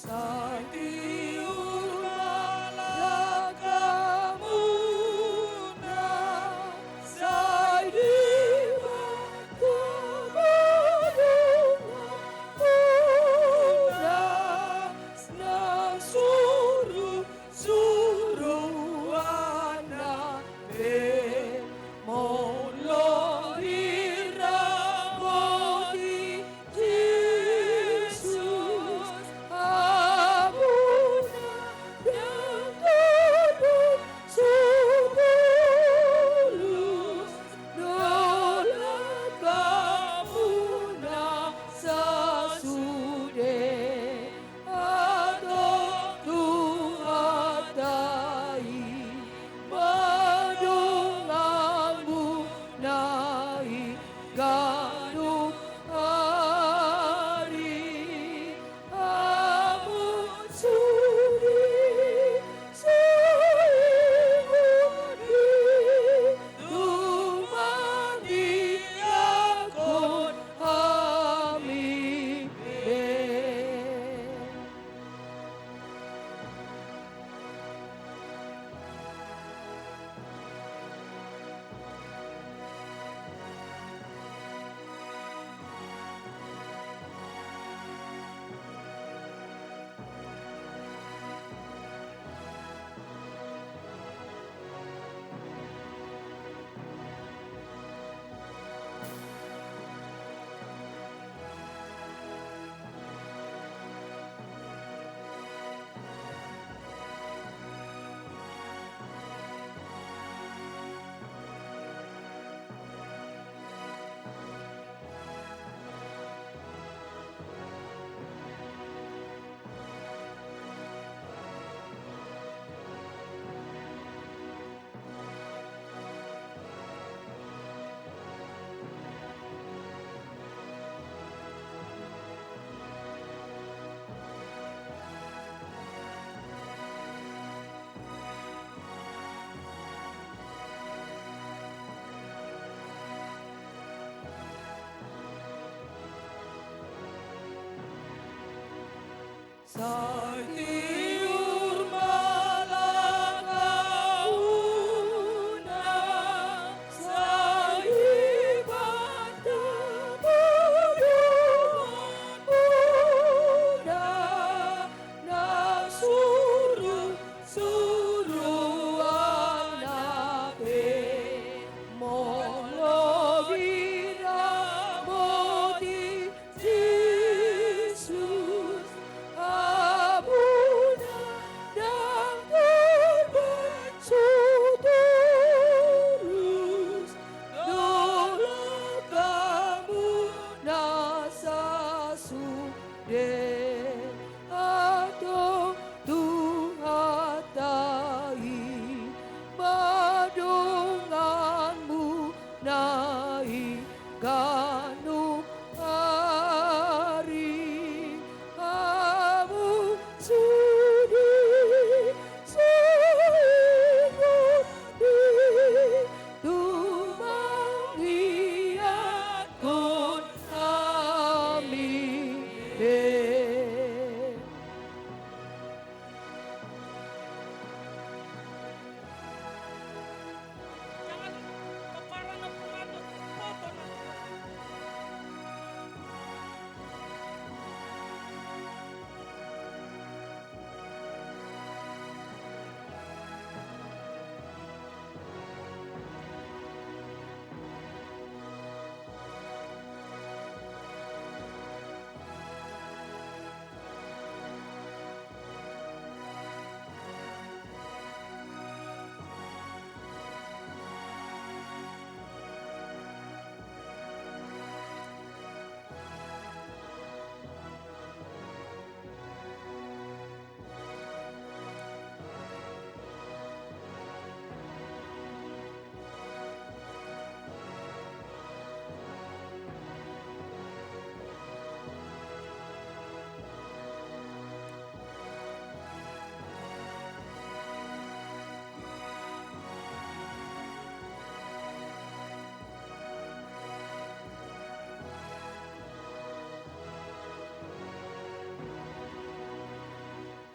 Amen.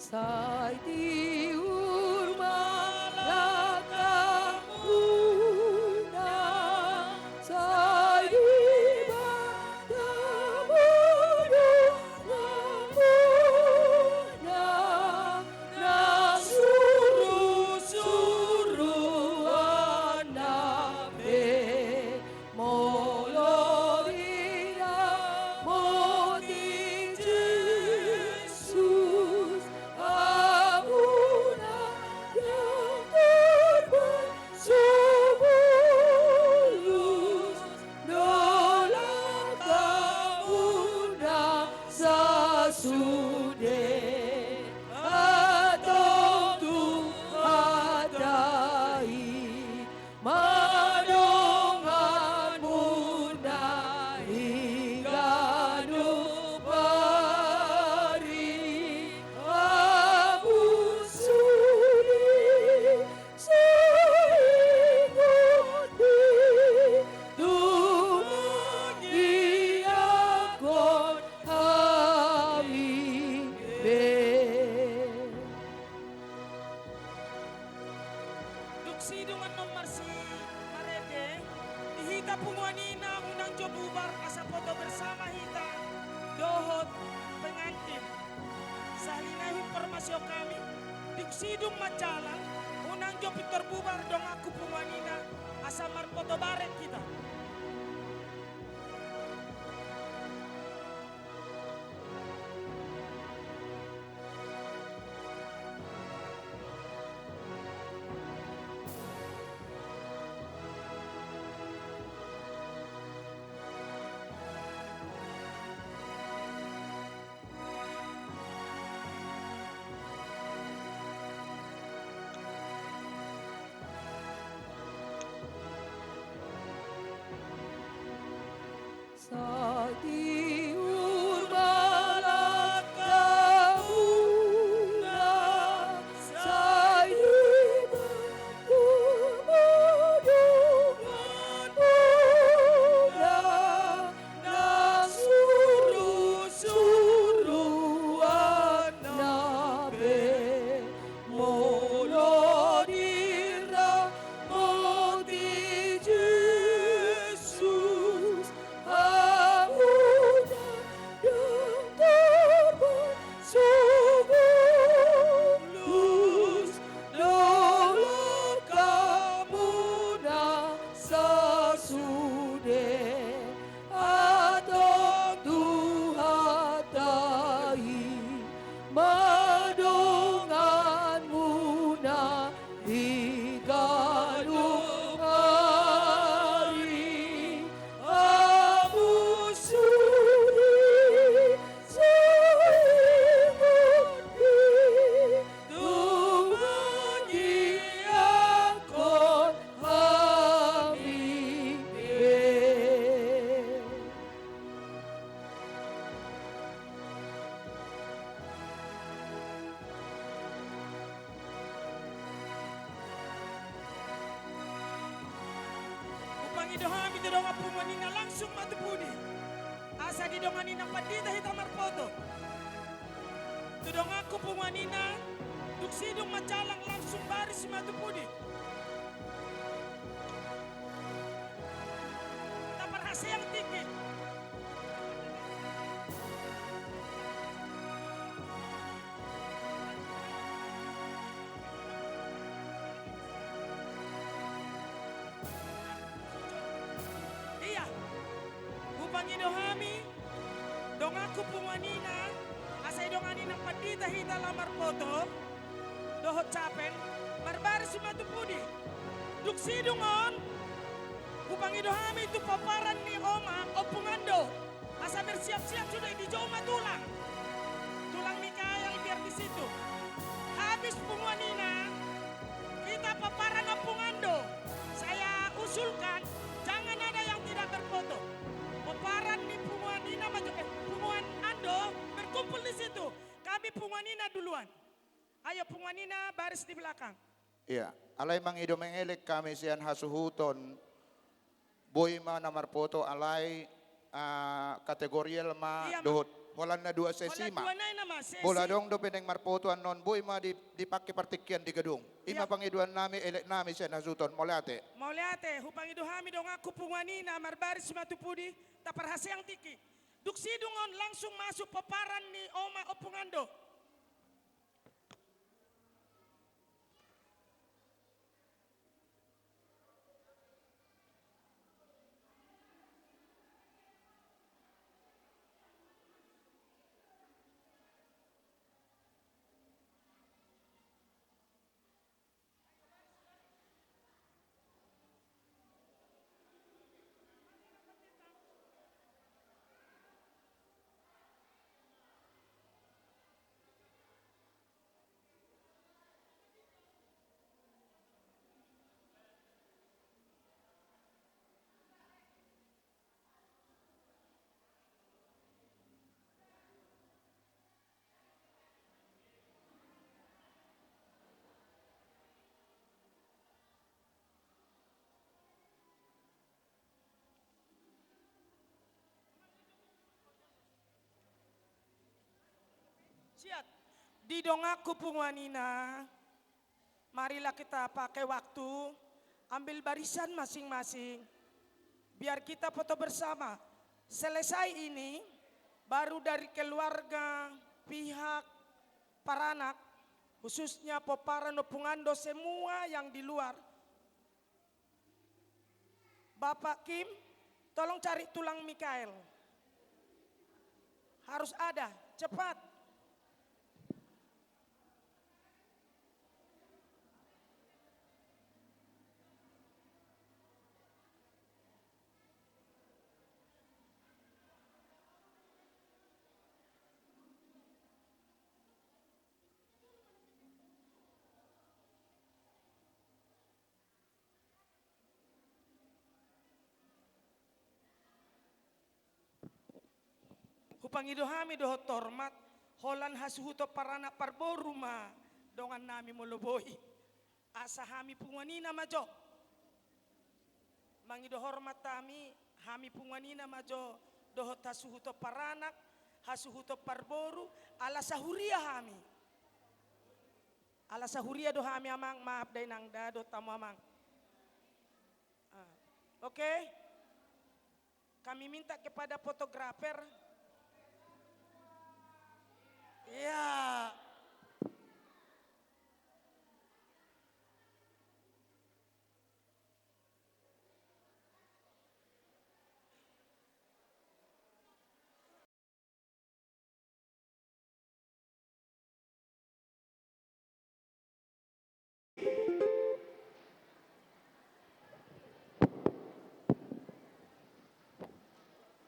Sai tiur malakapuna, sai ibadamudu na suruh-suruhan namin molorina mo di Jesus amuna yang korban sumulus nolak kamuna sa sude atong tuhatai manongan muna hingano pari abusuri sa ingondi tumangi akon hamibe. Duksido nga nomar si Marede, ihita pumuanina unang jobubar sa foto bersama hita, dohot pengantin. Sa halina informasyon kami, duksidong majalan, unang job terbubar dong aku pumuanina asa marpoto barek kita. Sa tiur malakapuna, sa ibadamudu na suruh-suruhan namin molorina mo di Jesus amuna yang korban sumulus nolak kamuna sa sude atong tuhatai madongan muna higanong hari abusuri sa ingondi tumangi akon hamibe. Upang idohami ito dong pumuanina langsung matupudi. Asa di donganin ang pandita hitamar foto. Tudong aku pumuanina, duksidong majalang langsung baris si matupudi. Tapar hasa yang tikit. Iya, upang idohami, dong aku pumuanina, asay donganin ang pandita hita lamar foto, dohot capen, barbaris si matupudi. Duksidongon, upang idohami itu paparan ni Oma o pungando. Asa bersiap-siap sudah di Joma tulang. Tulang Mikael biar di situ. Habis pumuanina, kita paparan o pungando. Saya usulkan, jangan ada yang tidak berfoto. Paparan ni pumuanina, pumuan Ando berkumpul di situ. Kami pumuanina duluan. Ayo pumuanina baris di belakang. Iya, alay mangido mengelek kami siyan hasuhuton. Boy ma namar poto alay kategorial ma Iya, Ma. dohot Wala na dua Wala sesima. dua na naman. Sesi. Bola dong do pineng marpotuan non buy ma di pakai partikian di gedung. Ima Yeah. pangiduan nami elek nami siya nasuton molate. Mauliate, hupang iduhami dong aku punganina, marbaris matupudi, taparhaseang tiki. Duksidungon langsung masuk paparan ni Oma Opungando. Siap. Di dong aku punganina, marilah kita pakai waktu, ambil barisan masing-masing, biar kita foto bersama. Selesai ini, baru dari keluarga, pihak, para anak, khususnya Poparan Opungando semua yang di luar. Bapak Kim, tolong cari tulang Mikael. Harus ada, cepat. Hupangidohami doho tormat, holan hasuhuto parana parboruma, dongan nami molobohi. Asahami punganina majo. Mangido hormat tami, hami punganina majo, doho tasuhuto paranak, hasuhuto parboru, ala sahuria hami. Ala sahuria do hami amang, maaf day nang dado tamu amang. Oke? Kami minta kepada fotografer